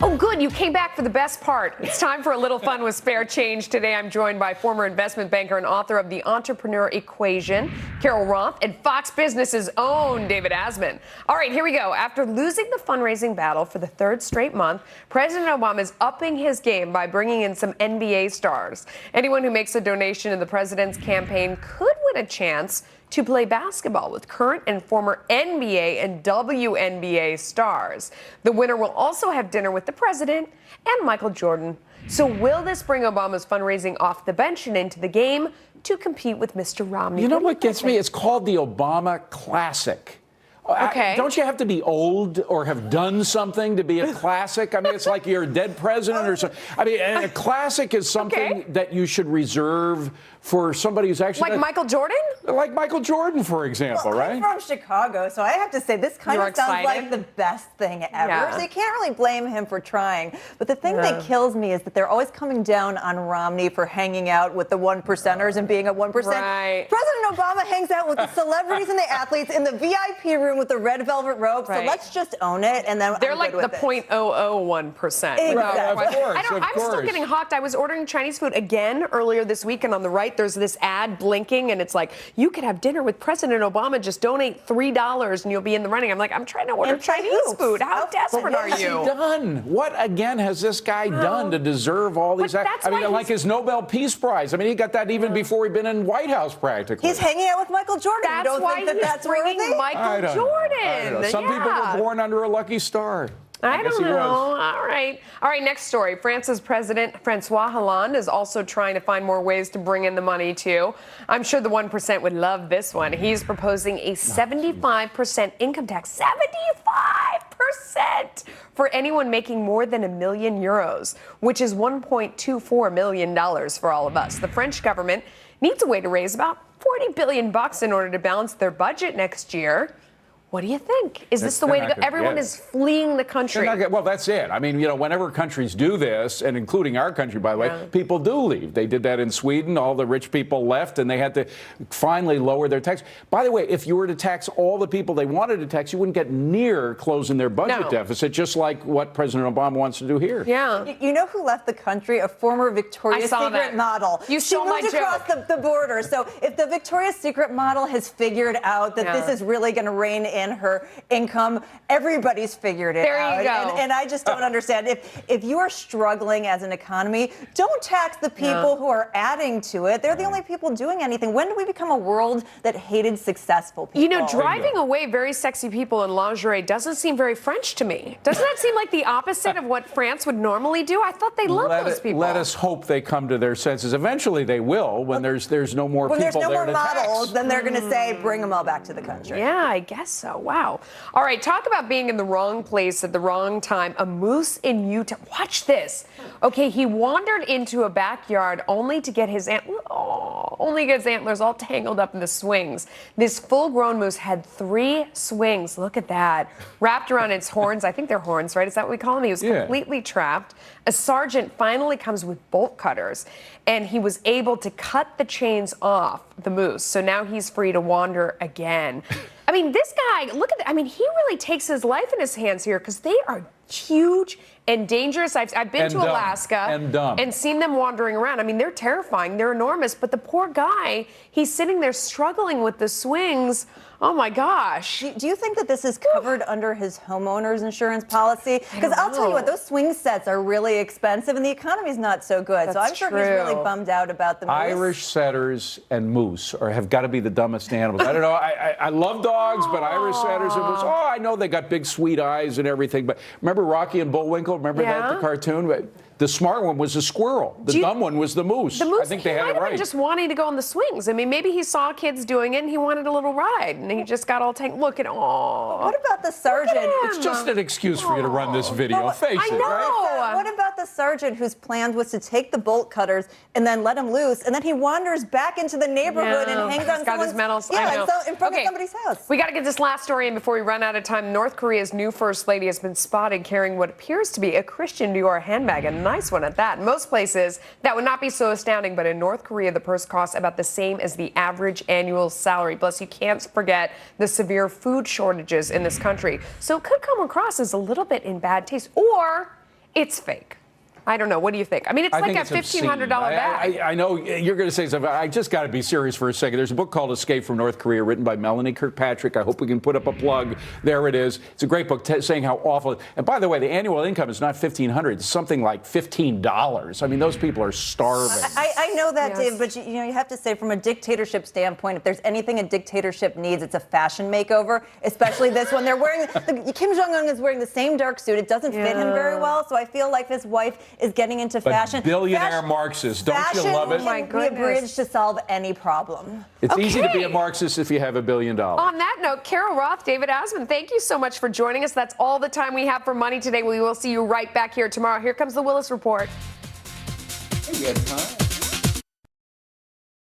Oh, good. You came back for the best part. It's time for a little fun with Spare Change. Today, I'm joined by former investment banker and author of The Entrepreneur Equation, Carol Roth, and Fox Business's own David Asman. All right, here we go. After losing the fundraising battle for the third straight month, President Obama is upping his game by bringing in some NBA stars. Anyone who makes a donation in the president's campaign could win a chance to play basketball with current and former NBA and WNBA stars. The winner will also have dinner with the president and Michael Jordan. So will this bring Obama's fundraising off the bench and into the game to compete with Mr. Romney? You know what gets me? It's called the Obama Classic. Okay. Don't you have to be old or have done something to be a classic? I mean, it's like you're a dead president or something. I mean, and a classic is something that you should reserve for somebody who's actually... Like Michael Jordan? Like Michael Jordan, for example, right? I'm from Chicago, so I have to say this kind of sounds like the best thing ever. Yeah. So you can't really blame him for trying. But the thing that kills me is that they're always coming down on Romney for hanging out with the one percenters and being a 1%. Right. President Obama hangs out with the celebrities and the athletes in the VIP room with the red velvet robe. So let's just own it, and then they're like the 0.001%. Exactly. Of course, I'm still getting hooked. I was ordering Chinese food again earlier this week, and on the right there's this ad blinking, and it's like, you could have dinner with President Obama, just donate $3 and you'll be in the running. I'm like, I'm trying to order Chinese food. How desperate are you? Done. What again has this guy done to deserve all these? I mean, like his Nobel Peace Prize. I mean, he got that even before he'd been in White House practically. He's hanging out with Michael Jordan. That's you don't why think that he's that's bringing worthy? Michael Jordan. I don't know. Some people were born under a lucky star. I don't know. All right. Next story. France's President Francois Hollande is also trying to find more ways to bring in the money, too. I'm sure the 1% would love this one. He's proposing a 75% income tax. 75% for anyone making more than €1 million, which is $1.24 million for all of us. The French government needs a way to raise about $40 billion in order to balance their budget next year. What do you think? Is this the way to go? Everyone is fleeing the country. Well, that's it. I mean, whenever countries do this, and including our country, by the way, people do leave. They did that in Sweden. All the rich people left, and they had to finally lower their tax. By the way, if you were to tax all the people they wanted to tax, you wouldn't get near closing their budget deficit, just like what President Obama wants to do here. Yeah. You know who left the country? A former Victoria's Secret model. You stole my joke. She moved across the border. So if the Victoria's Secret model has figured out that this is really going to rein in her income, everybody's figured it out. There you go. And I just don't understand. If you are struggling as an economy, don't tax the people who are adding to it. They're the only people doing anything. When do we become a world that hated successful people? You know, driving away very sexy people in lingerie doesn't seem very French to me. Doesn't that seem like the opposite of what France would normally do? I thought they loved those people. Let us hope they come to their senses. Eventually they will when there's no more people there to tax. When there's no more models, then they're going to say, bring them all back to the country. Yeah, I guess so. Wow. All right, talk about being in the wrong place at the wrong time. A moose in Utah. Watch this. Okay, he wandered into a backyard only to get his antlers all tangled up in the swings. This full-grown moose had 3 swings. Look at that. Wrapped around its horns. I think they're horns, right? Is that what we call them? He was completely trapped. A sergeant finally comes with bolt cutters, and he was able to cut the chains off the moose. So now he's free to wander again. I mean, this guy, look at that. I mean, he really takes his life in his hands here because they are huge and dangerous. I've been to Alaska and seen them wandering around. I mean, they're terrifying. They're enormous. But the poor guy, he's sitting there struggling with the swings. Oh, my gosh. Do you think that this is covered under his homeowner's insurance policy? Because I'll tell you what, those swing sets are really expensive, and the economy's not so good. So I'm sure he's really bummed out about the moose. Irish setters and moose have got to be the dumbest animals. I don't know. I love dogs, but Irish setters and moose, I know they got big, sweet eyes and everything. But remember Rocky and Bullwinkle? Remember that, the cartoon? The smart one was the squirrel. The dumb one was the moose. The moose, I think they had it right. He might have been just wanting to go on the swings. I mean, maybe he saw kids doing it and he wanted a little ride. And he just got all tangled. Look at, What about the sergeant? It's just an excuse for you to run this video. Face it, right? What about the sergeant whose plan was to take the bolt cutters and then let him loose, and then he wanders back into the neighborhood and hangs on someone's... in front of somebody's house. We got to get this last story in before we run out of time. North Korea's new first lady has been spotted carrying what appears to be a Christian Dior handbag, a nice one at that. In most places, that would not be so astounding, but in North Korea, the purse costs about the same as the average annual salary. Plus, you can't forget the severe food shortages in this country. So it could come across as a little bit in bad taste, or it's fake. I don't know. What do you think? I mean, it's like a $1,500 bag. I know you're going to say something. I just got to be serious for a second. There's a book called Escape from North Korea written by Melanie Kirkpatrick. I hope we can put up a plug. There it is. It's a great book saying how awful. And by the way, the annual income is not $1,500. It's something like $15. I mean, those people are starving. I know that, Yes. Dave, but you have to say, from a dictatorship standpoint, if there's anything a dictatorship needs, it's a fashion makeover, especially this one. They're wearing, Kim Jong-un is wearing the same dark suit. It doesn't fit him very well, so I feel like his wife is getting into fashion. Billionaire Marxist. Don't you love it? Fashion can be a bridge to solve any problem. It's easy to be Okay. a Marxist if you have $1 billion. On that note, Carol Roth, David Asman, thank you so much for joining us. That's all the time we have for Money Today. We will see you right back here tomorrow. Here comes the Willis Report. Hey, we had time.